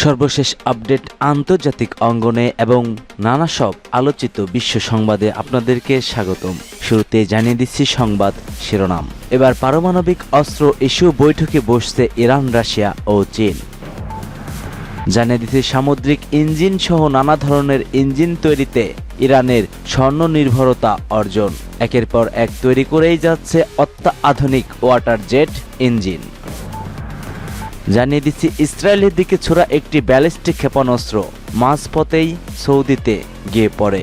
সর্বশেষ আপডেট আন্তর্জাতিক অঙ্গনে এবং নানা সব আলোচিত বিশ্ব সংবাদে আপনাদেরকে স্বাগতম। শুরুতে জানিয়ে দিচ্ছি সংবাদ শিরোনাম। এবার পারমাণবিক অস্ত্র ইস্যু বৈঠকে বসছে ইরান, রাশিয়া ও চীন। জানিয়ে দিচ্ছি সামুদ্রিক ইঞ্জিন সহ নানা ধরনের ইঞ্জিন তৈরিতে ইরানের স্বর্ণনির্ভরতা অর্জন। একের পর এক তৈরি করেই যাচ্ছে অত্যাধুনিক ওয়াটার জেট ইঞ্জিন। জানিয়ে দিচ্ছি ইসরায়েলের দিকে ছোড়া একটি ব্যালিস্টিক ক্ষেপণাস্ত্র মাঝপথেই সৌদিতে গিয়ে পড়ে।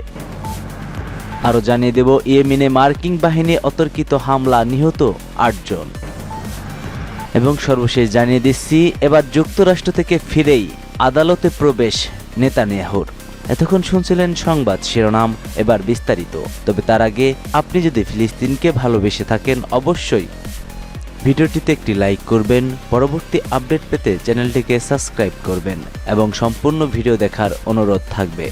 আরও জানিয়ে দেব ইয়েমেনে মার্কিন বাহিনী অতর্কিত হামলা, নিহত ৮ জন। এবং সর্বশেষ জানিয়ে দিচ্ছি এবার যুক্তরাষ্ট্র থেকে ফিরেই আদালতে প্রবেশ নেতানিয়াহুর। এতক্ষণ শুনছিলেন সংবাদ শিরোনাম, এবার বিস্তারিত। তবে তার আগে আপনি যদি ফিলিস্তিনকে ভালোবেসে থাকেন অবশ্যই ভিডিওটিতে একটি লাইক করবেন, পরবর্তী আপডেট পেতে চ্যানেলটিকে সাবস্ক্রাইব করবেন এবং সম্পূর্ণ ভিডিও দেখার অনুরোধ থাকবে।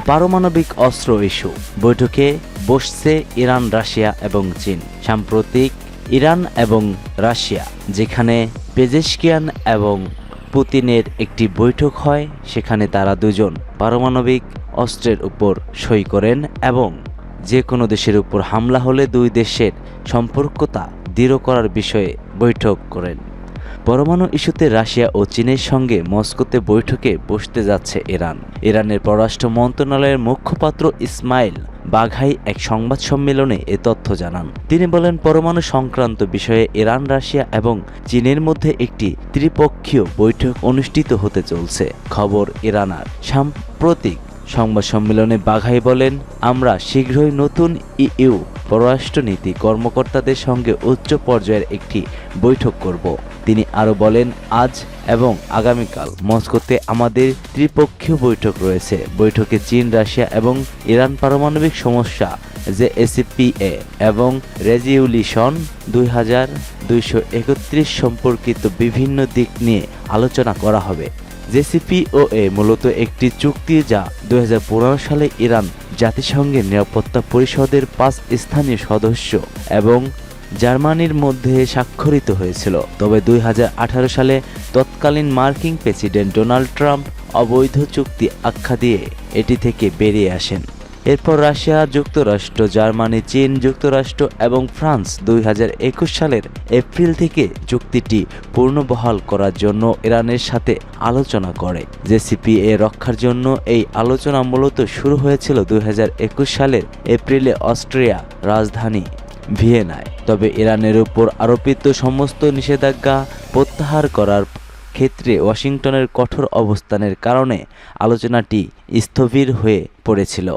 পারমাণবিক অস্ত্র ইস্যু বৈঠকে বসছে ইরান, রাশিয়া এবং চীন। সাম্প্রতিক ইরান এবং রাশিয়া যেখানে পেজেশকিয়ান এবং পুতিনের একটি বৈঠক হয়, সেখানে তারা দুজন পারমাণবিক অস্ত্রের উপর সই করেন এবং যে কোনো দেশের উপর হামলা হলে দুই দেশের সম্পর্কতা দৃঢ় করার বিষয়ে বৈঠক করেন। পরমাণু ইস্যুতে রাশিয়া ও চীনের সঙ্গে মস্কোতে বৈঠকে বসতে যাচ্ছে ইরান। ইরানের পররাষ্ট্র মন্ত্রণালয়ের মুখপাত্র ইসমাইল বাঘাই এক সংবাদ সম্মেলনে এ তথ্য জানান। তিনি বলেন, পরমাণু সংক্রান্ত বিষয়ে ইরান, রাশিয়া এবং চীনের মধ্যে একটি ত্রিপক্ষীয় বৈঠক অনুষ্ঠিত হতে চলছে। খবর ইরানার। সাম্প্রতিক সংবাদ সম্মেলনে বাঘাই বলেন, আমরা শীঘ্রই নতুন ইইউ পররাষ্ট্রনীতি কর্মকর্তাদের সঙ্গে উচ্চ পর্যায়ের একটি বৈঠক করব। তিনি আরও বলেন, আজ এবং আগামীকাল মস্কোতে আমাদের ত্রিপক্ষীয় বৈঠক রয়েছে। বৈঠকে চীন, রাশিয়া এবং ইরান পারমাণবিক সমস্যা জেএসপিএ এবং রেজলিউশন 2231 সম্পর্কিত বিভিন্ন দিক নিয়ে আলোচনা করা হবে। জেসিপিওএ মূলত একটি চুক্তি যা 2015 সালে ইরান জাতিসংঘের নিরাপত্তা পরিষদের 5 স্থানীয় সদস্য এবং জার্মানির মধ্যে স্বাক্ষরিত হয়েছিল। তবে 2018 সালে তৎকালীন মার্কিন প্রেসিডেন্ট ডোনাল্ড ট্রাম্প অবৈধ চুক্তি আখ্যা দিয়ে এটি থেকে বেরিয়ে আসেন। এরপর রাশিয়া, যুক্তরাষ্ট্র, জার্মানি, চীন, যুক্তরাষ্ট্র এবং ফ্রান্স 2021 সালের এপ্রিল থেকে চুক্তিটি পুনর্বহাল করার জন্য ইরানের সাথে আলোচনা করে। জেসিপিএ রক্ষার জন্য এই আলোচনা মূলত শুরু হয়েছিল 2021 সালের এপ্রিলে অস্ট্রিয়া রাজধানী ভিয়েনায়। তবে ইরানের উপর আরোপিত সমস্ত নিষেধাজ্ঞা প্রত্যাহার করার ক্ষেত্রে ওয়াশিংটনের কঠোর অবস্থানের কারণে আলোচনাটি স্থবির হয়ে পড়েছিল।